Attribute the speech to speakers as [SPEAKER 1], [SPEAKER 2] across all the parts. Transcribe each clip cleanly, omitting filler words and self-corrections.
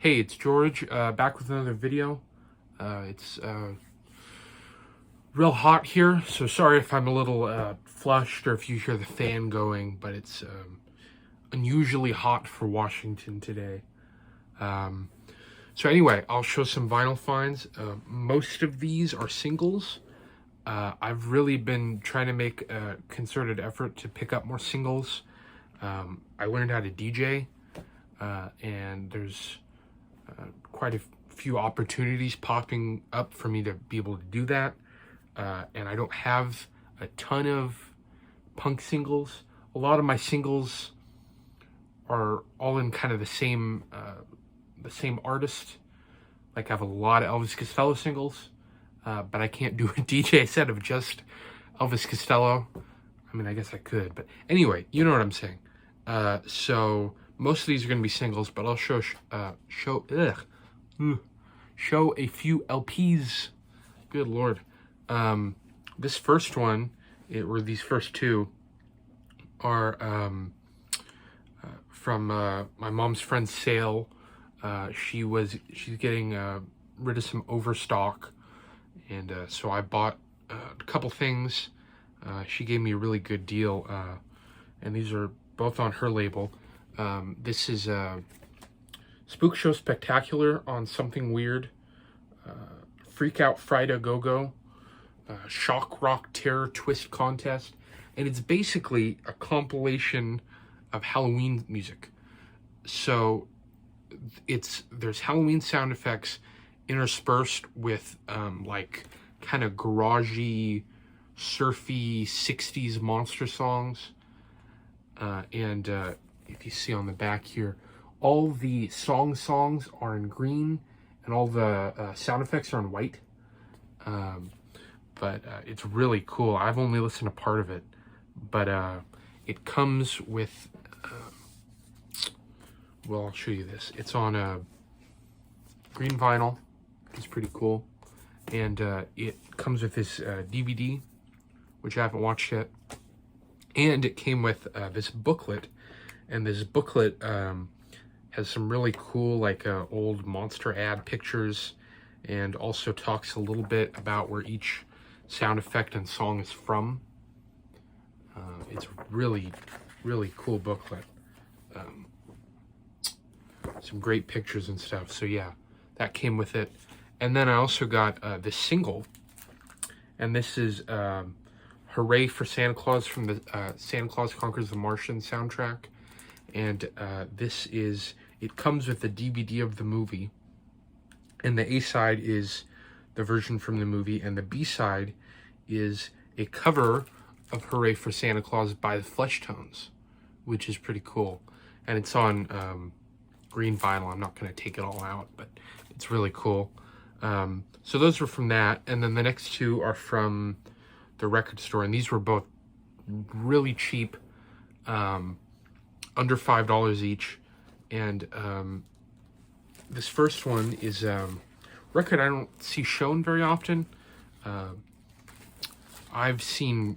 [SPEAKER 1] Hey, it's George, back with another video. It's real hot here, so sorry if I'm a little flushed or if you hear the fan going, but it's unusually hot for Washington today. So anyway, I'll show some vinyl finds. Most of these are singles. I've really been trying to make a concerted effort to pick up more singles. I learned how to DJ, and there's quite a few opportunities popping up for me to be able to do that. And I don't have a ton of punk singles. A lot of my singles are all in kind of the same artist. Like I have a lot of Elvis Costello singles, but I can't do a DJ set of just Elvis Costello. I mean, I guess I could, but anyway, you know what I'm saying. So most of these are going to be singles, but I'll show a few LPs. Good Lord. This first one, or these first two, are from my mom's friend's sale. She's getting rid of some overstock, and so I bought a couple things. She gave me a really good deal, and these are both on her label. This is Spook Show Spectacular on Something Weird, Freak Out Friday Go-Go, Shock Rock Terror Twist Contest, and it's basically a compilation of Halloween music. So there's Halloween sound effects interspersed with like kind of garagey, surfy 60s monster songs, and if you see on the back here, all the songs are in green and all the sound effects are in white. But it's really cool. I've only listened to part of it, but it comes with well, I'll show you this. It's on green vinyl. It's pretty cool, and it comes with this DVD, which I haven't watched yet, and it came with this booklet, and this booklet has some really cool, like old Monster ad pictures, and also talks a little bit about where each sound effect and song is from. It's really, really cool booklet. Some great pictures and stuff. So yeah, that came with it. And then I also got this single, and this is Hooray for Santa Claus from the Santa Claus Conquers the Martian soundtrack. And it comes with the DVD of the movie, and the A-side is the version from the movie, and the B-side is a cover of Hooray for Santa Claus by the Fleshtones, which is pretty cool. And it's on green vinyl. I'm not going to take it all out, but it's really cool. So those were from that, and then the next two are from the record store, and these were both really cheap, under $5 each. And this first one is record I don't see shown very often. I've seen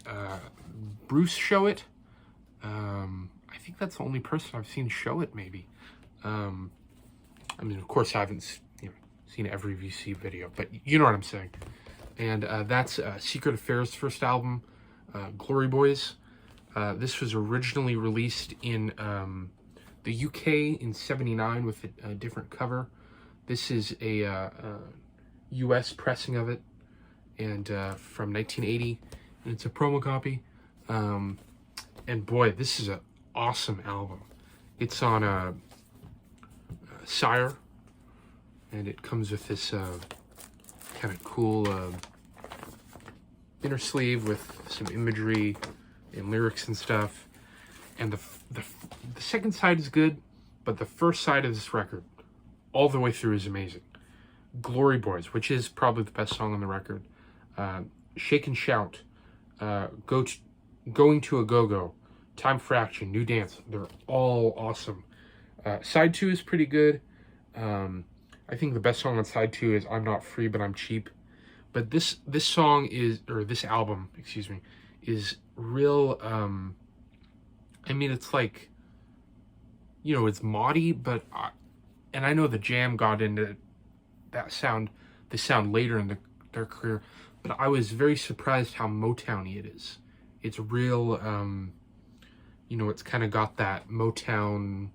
[SPEAKER 1] Bruce show it. I think that's the only person I've seen show it, maybe. I mean, of course, I haven't seen every VC video, but you know what I'm saying. And that's Secret Affairs' first album, Glory Boys. This was originally released in the UK in '79 with a different cover. This is a US pressing of it, and from 1980, and it's a promo copy. And boy, this is an awesome album. It's on Sire, and it comes with this kind of cool inner sleeve with some imagery and lyrics and stuff. And the second side is good, but the first side of this record, all the way through, is amazing. Glory Boys, which is probably the best song on the record. Shake and Shout, Going to a Go-Go, Time for Action, New Dance. They're all awesome. Side 2 is pretty good. I think the best song on side 2 is I'm Not Free, But I'm Cheap. But this song is, or this album, excuse me, is real, I mean, it's like, you know, it's moddy, but and I know the Jam got into this sound later in their career, but I was very surprised how Motowny it is. It's real, it's kind of got that Motown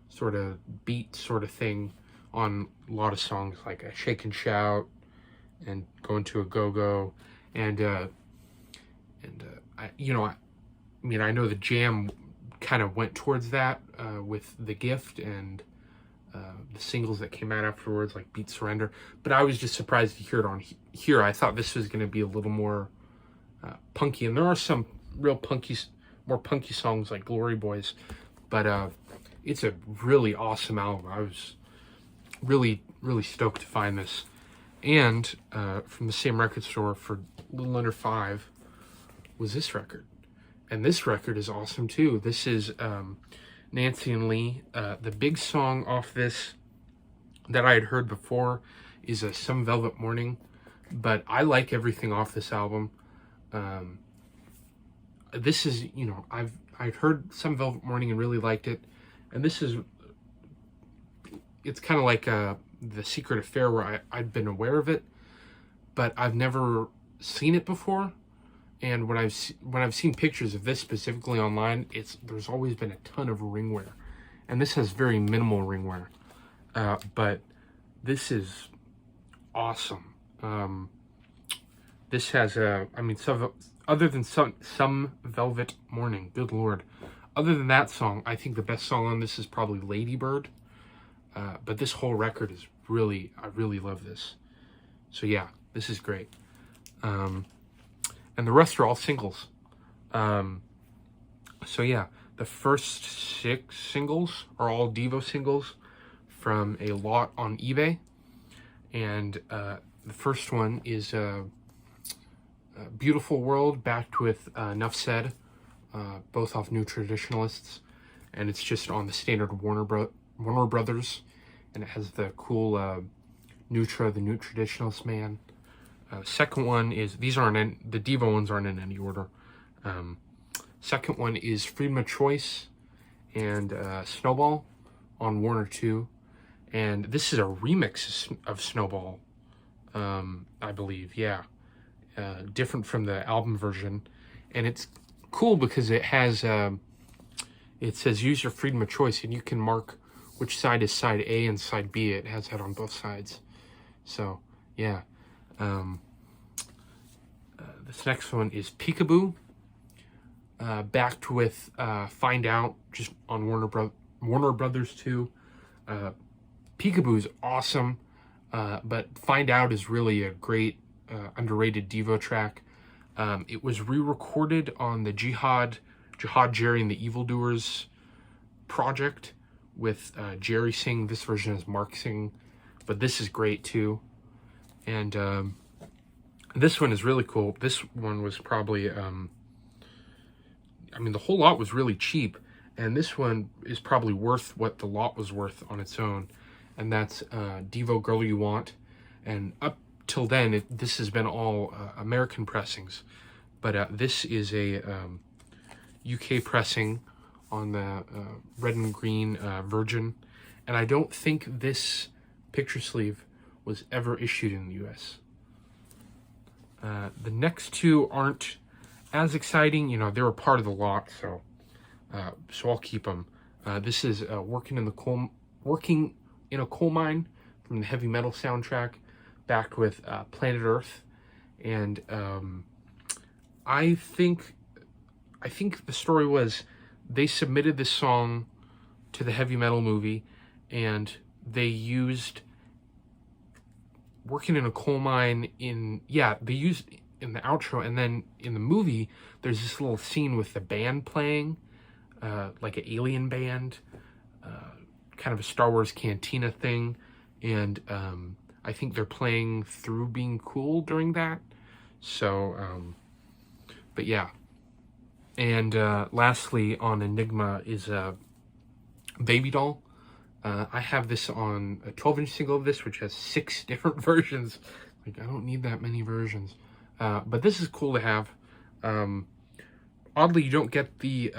[SPEAKER 1] sort of beat sort of thing on a lot of songs, like a Shake and Shout and Going to a Go-Go, and I know the Jam kind of went towards that with The Gift and the singles that came out afterwards, like Beat Surrender. But I was just surprised to hear it on here. I thought this was going to be a little more punky, and there are some real more punky songs like Glory Boys, but it's a really awesome album. I was really, really stoked to find this. And from the same record store for a little under $5 was this record. And this record is awesome too. This is Nancy and Lee. The big song off this that I had heard before is Some Velvet Morning, but I like everything off this album. This is, I've heard Some Velvet Morning and really liked it, and it's kind of like The Secret Affair, where I'd been aware of it, but I've never seen it before. And when I've seen pictures of this specifically online, there's always been a ton of ring wear, and this has very minimal ring wear, but this is awesome. This has other than some Velvet Morning, good lord. Other than that song, I think the best song on this is probably Lady Bird. But this whole record is I really love this. So yeah, this is great. And the rest are all singles. So yeah, the first 6 singles are all Devo singles from a lot on eBay. And the first one is Beautiful World, backed with Enough Said, both off New Traditionalists. And it's just on the standard Warner Brothers, and it has the cool Nutra, the New Traditionalist man. Second one is, the Devo ones aren't in any order. Second one is Freedom of Choice and Snowball on Warner 2. And this is a remix of Snowball, I believe, yeah. Different from the album version. And it's cool because it has, it says use your freedom of choice, and you can mark which side is side A and side B. It has that on both sides. So, yeah. This next one is Peekaboo, backed with Find Out, just on Warner Brothers 2. Peekaboo is awesome, but Find Out is really a great, underrated Devo track. It was re-recorded on the Jihad, Jerry and the Evildoers project, with Jerry singing. This version is Mark singing, but this is great too. And this one is really cool. This one was probably, the whole lot was really cheap, and this one is probably worth what the lot was worth on its own, and that's Devo Girl You Want. And up till then, this has been all American pressings, but this is a UK pressing on the red and green Virgin, and I don't think this picture sleeve was ever issued in the US. The next two aren't as exciting. They were part of the lot, so I'll keep them. This is Working in a Coal Mine from the Heavy Metal soundtrack, backed with Planet Earth. And I think the story was they submitted this song to the Heavy Metal movie, and they used Working in a Coal Mine they used in the outro, and then in the movie there's this little scene with the band playing, like an alien band, kind of a Star Wars cantina thing, and I think they're playing Through Being Cool during that. So, but yeah. And lastly on Enigma is Baby Doll. I have this on a 12-inch single of this, which has 6 different versions. Like, I don't need that many versions. But this is cool to have. Oddly, you don't get the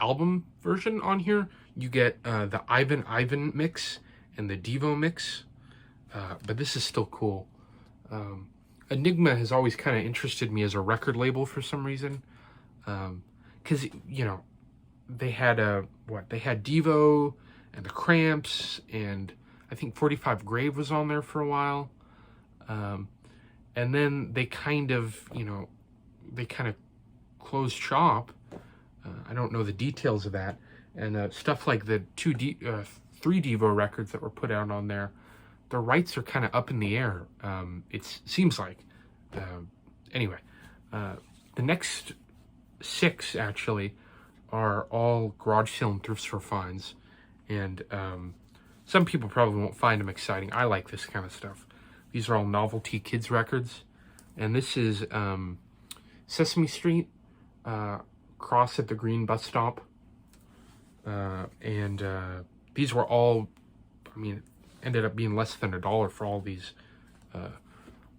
[SPEAKER 1] album version on here. You get the Ivan mix and the Devo mix, but this is still cool. Enigma has always kind of interested me as a record label for some reason, because you know they had they had Devo and the Cramps, and I think 45 Grave was on there for a while, and then they kind of closed shop. I don't know the details of that, and stuff like the 3 Devo records that were put out on there, the rights are kind of up in the air. It seems like. Anyway, the next 6 actually are all garage sale and thrift store finds, and some people probably won't find them exciting. I like this kind of stuff. These are all novelty kids records, and this is Sesame Street, Cross at the Green Bus Stop, and these were all, I mean, ended up being less than $1 for all these.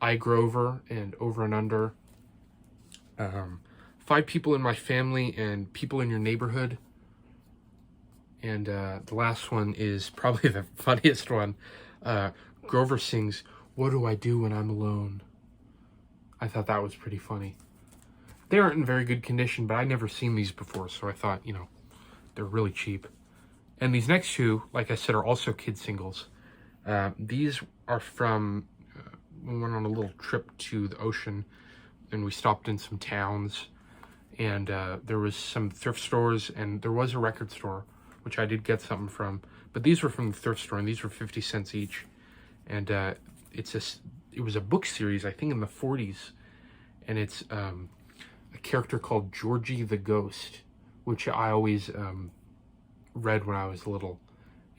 [SPEAKER 1] I Grover and Over and Under, 5 People in My Family and People in Your Neighborhood, and the last one is probably the funniest one. Grover sings, "What do I do when I'm alone?" I thought that was pretty funny. They aren't in very good condition, but I'd never seen these before, so I thought, you know, they're really cheap. And these next 2, like I said, are also kid singles. These are from, we went on a little trip to the ocean, and we stopped in some towns, and there was some thrift stores, and there was a record store, which I did get something from, but these were from the thrift store, and these were 50 cents each. And it was a book series, I think in the 40s, and it's a character called Georgie the Ghost, which I always read when I was little.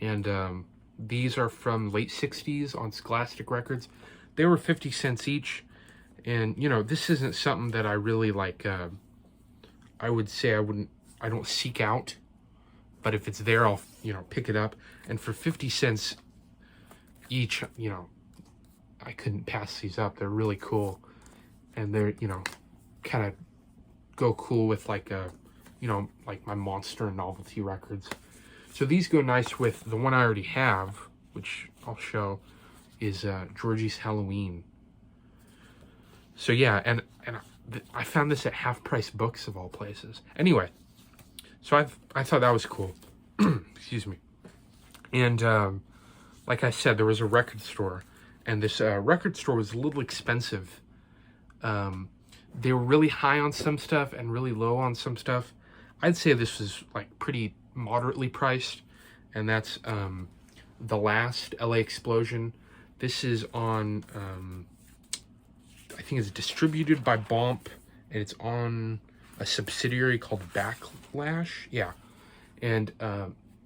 [SPEAKER 1] And these are from late 60s on Scholastic Records. They were 50 cents each, and you know, this isn't something that I really like. I would say I don't seek out, but if it's there, I'll, you know, pick it up. And for 50 cents each, you know, I couldn't pass these up. They're really cool, and they're, you know, kind of go cool with like you know, like my Monster novelty records. So these go nice with the one I already have, which I'll show, is Georgie's Halloween. So yeah, and I found this at Half Price Books of all places. Anyway, so I thought that was cool. Excuse me. And like I said, there was a record store, and this record store was a little expensive. They were really high on some stuff and really low on some stuff. I'd say this was like pretty moderately priced, and that's The Last, LA Explosion. This is on, I think it's distributed by Bomp, and it's on a subsidiary called Backlash. Yeah. And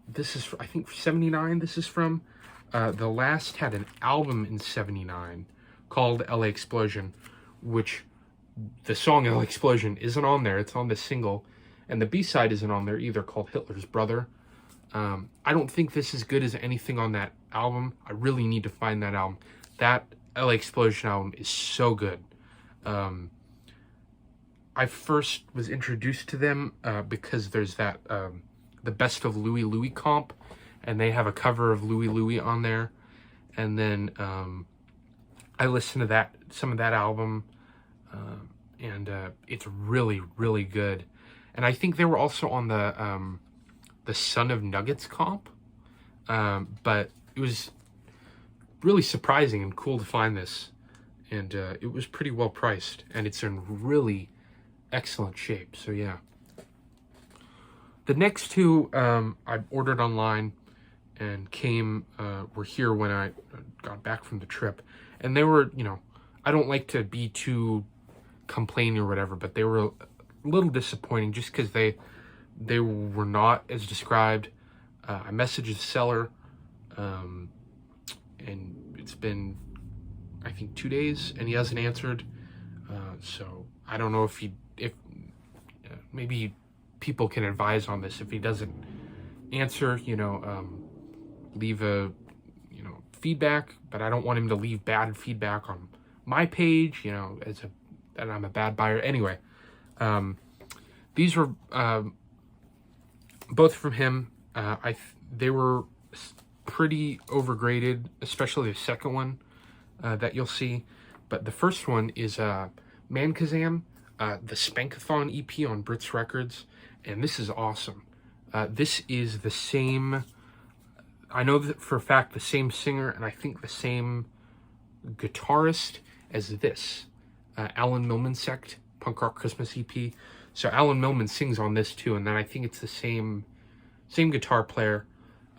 [SPEAKER 1] this is, I think, 79 this is from. The Last had an album in 79 called LA Explosion, which the song LA Explosion isn't on there. It's on the single. And the B-side isn't on there either, called Hitler's Brother. I don't think this is good as anything on that album. I really need to find that album. That LA Explosion album is so good. I first was introduced to them because there's that the Best of Louie Louie comp, and they have a cover of Louie Louie on there. And then I listened to some of that album, and it's really, really good. And I think they were also on the Son of Nuggets comp, but it was really surprising and cool to find this, and it was pretty well priced, and it's in really excellent shape. So yeah, the next 2 I ordered online and were here when I got back from the trip, and they were, you know, I don't like to be too complaining or whatever, but they were a little disappointing just because they were not as described. I messaged the seller, and it's been, I think, 2 days, and he hasn't answered. So I don't know if maybe people can advise on this. If he doesn't answer, you know, leave a, you know, feedback. But I don't want him to leave bad feedback on my page, you know, that I'm a bad buyer. Anyway, these were both from him. They were pretty overgraded, especially the second one that you'll see. But the first one is Man Kazam, the Spankathon EP on Brits Records, and this is awesome. This is the same, I know that for a fact, the same singer, and I think the same guitarist as this, Alan Millman Sect, Punk Rock Christmas EP. So Alan Millman sings on this too, and then I think it's the same guitar player.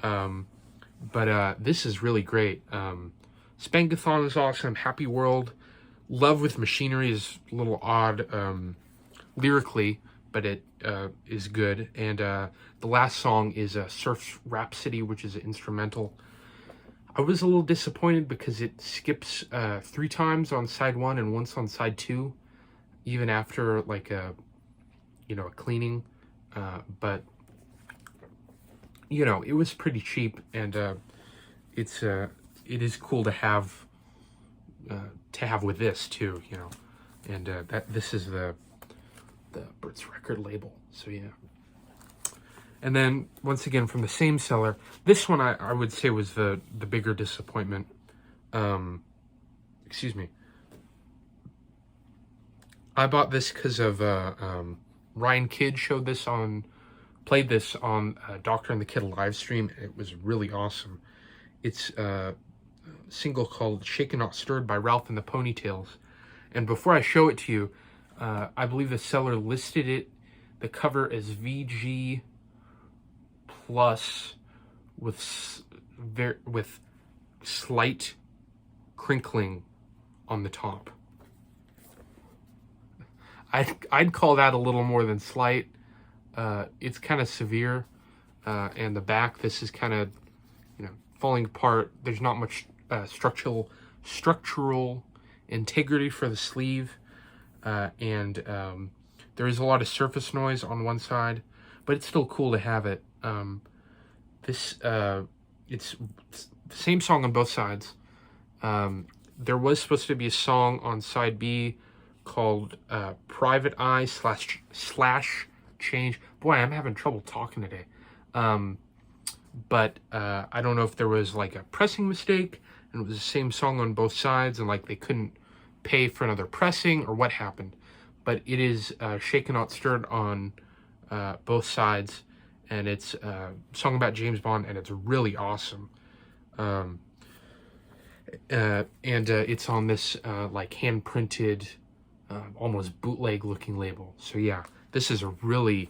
[SPEAKER 1] But this is really great. Spankathon is awesome. Happy World. Love with Machinery is a little odd lyrically, but it is good. And the last song is Surf Rhapsody, which is an instrumental. I was a little disappointed because it skips 3 times on side 1 and once on side 2, even after like a cleaning. But it was pretty cheap, and it is cool to have with this too, and that this is the Brits record label. So yeah. And then once again from the same seller, this one I would say was the bigger disappointment. Excuse me. I bought this because of Ryan Kidd played this on Doctor and the Kid live stream. It was really awesome. It's a single called Shaken Not Stirred by Ralph and the Ponytails. And before I show it to you, I believe the seller listed the cover as VG plus with slight crinkling on the top. I'd call that a little more than slight. It's kind of severe, and the back, this is kind of falling apart. There's not much structural integrity for the sleeve, and there is a lot of surface noise on one side, but it's still cool to have it. It's the same song on both sides. There was supposed to be a song on side B called Private Eye / Change. Boy, I'm having trouble talking today. But I don't know if there was like a pressing mistake and it was the same song on both sides and like they couldn't pay for another pressing or what happened. But it is Shaken Not Stirred on both sides, and it's a song about James Bond, and it's really awesome. And it's on this like hand-printed, almost bootleg-looking label. So yeah, this is a really,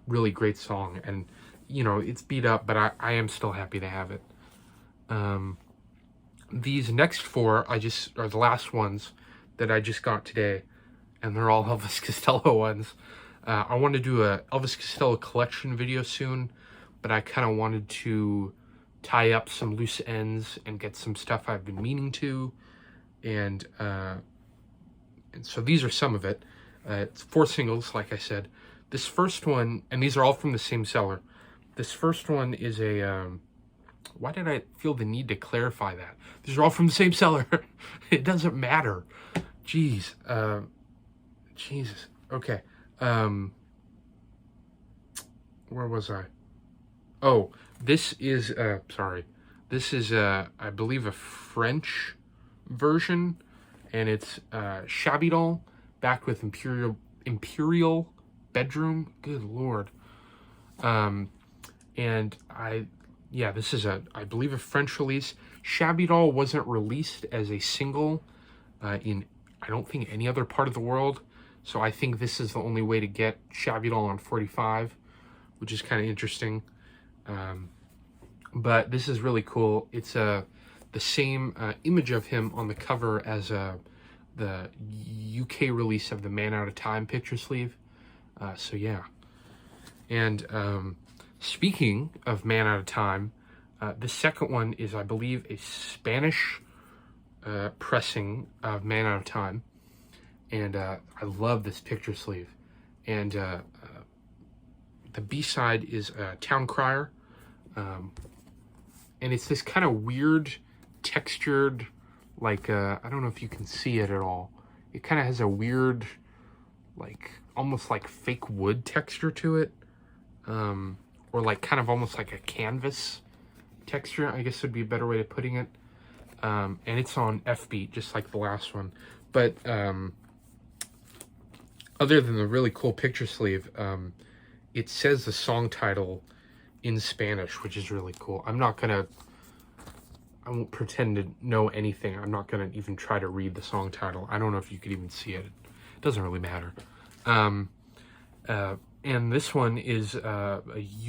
[SPEAKER 1] really great song, and it's beat up, but I am still happy to have it. These next 4 are the last ones that I just got today, and they're all Elvis Costello ones. I want to do a Elvis Costello collection video soon, but I kind of wanted to tie up some loose ends and get some stuff I've been meaning to, and so these are some of it. It's 4 singles, like I said. This first one, and these are all from the same seller. This first one is a, why did I feel the need to clarify that? These are all from the same seller. It doesn't matter. Jeez. Jesus. Okay. Where was I? Oh, this is, sorry. This is, I believe, a French version, and it's Shabby Doll, backed with Imperial Bedroom. Good Lord. And this is I believe a French release. Shabby Doll wasn't released as a single in, I don't think, any other part of the world. So I think this is the only way to get Shabby Doll on 45, which is kind of interesting. But this is really cool. It's the same image of him on the cover as the UK release of the Man Out of Time picture sleeve. So yeah. And speaking of Man Out of Time, the second one is, I believe, a Spanish pressing of Man Out of Time. And I love this picture sleeve. And the B-side is Town Crier. And it's this kind of weird, textured, like, I don't know if you can see it at all. It kind of has a weird, like, almost like fake wood texture to it. Or or like kind of almost like a canvas texture, I guess would be a better way of putting it. And it's on F-beat, just like the last one. But other than the really cool picture sleeve, it says the song title in Spanish, which is really cool. I won't pretend to know anything. I'm not gonna even try to read the song title. I don't know if you could even see it. It doesn't really matter. And this one is a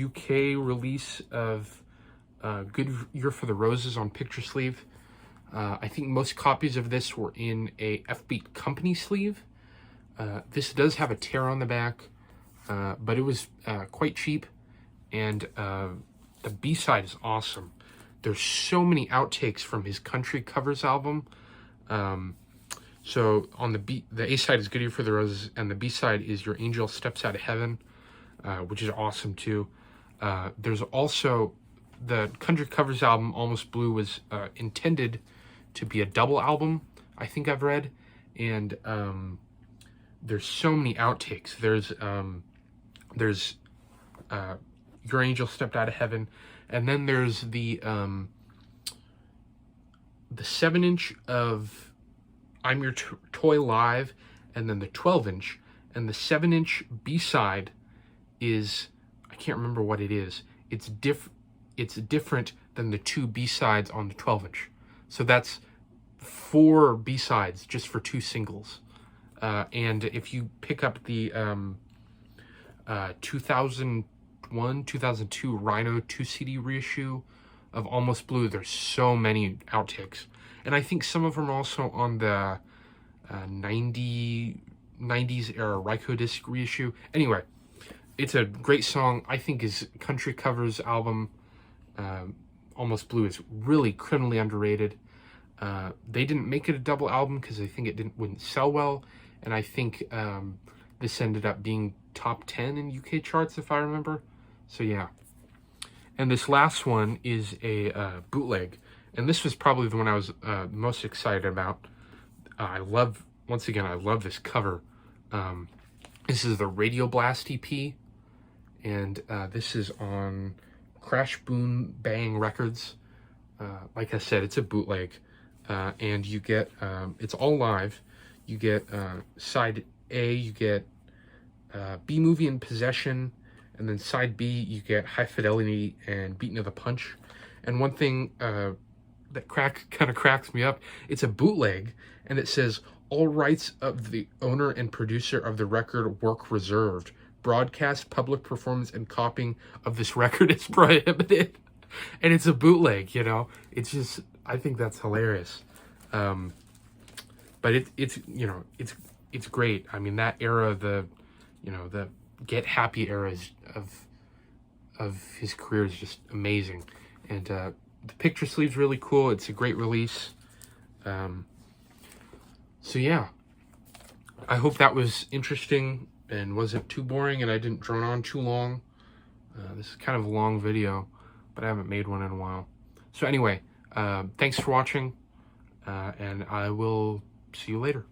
[SPEAKER 1] UK release of Good Year for the Roses on picture sleeve. I think most copies of this were in a F-beat company sleeve. This does have a tear on the back, but it was quite cheap, and the B-side is awesome. There's so many outtakes from his country covers album. So on the A-side is Good Year for the Roses, and the B-side is Your Angel Steps Out of Heaven, which is awesome too. There's also the country covers album, Almost Blue, was intended to be a double album, I think I've read, and there's so many outtakes. There's Your Angel Stepped Out of Heaven, and then there's the 7-inch of I'm Your Toy Live, and then the 12-inch, and the 7-inch B-side is, I can't remember what it is. It's different than the 2 B-sides on the 12-inch. So that's 4 B-sides just for 2 singles. And if you pick up the 2001, 2002 Rhino 2 CD reissue of Almost Blue, there's so many outtakes. And I think some of them are also on the 90s era Ryko disc reissue. Anyway, it's a great song. I think his country covers album, Almost Blue, is really criminally underrated. They didn't make it a double album because I think it wouldn't sell well, and I think this ended up being top 10 in UK charts, if I remember. So yeah. And this last one is a bootleg, and this was probably the one I was most excited about. Once again, I love this cover. This is the Radio Blast EP, and this is on Crash Boom Bang Records. Like I said, it's a bootleg, and you get, it's all live. You get side A, you get B Movie in Possession, and then side B, you get High Fidelity and Beaten of the Punch. And one thing that kind of cracks me up, it's a bootleg, and it says, all rights of the owner and producer of the record work reserved. Broadcast, public performance, and copying of this record is prohibited. And it's a bootleg, you know? It's just, I think that's hilarious. But it's great. I mean, that era, the Get Happy era of his career is just amazing. And the picture sleeve's really cool. It's a great release. So yeah, I hope that was interesting and wasn't too boring, and I didn't drone on too long. This is kind of a long video, but I haven't made one in a while. So anyway, thanks for watching, and I will see you later.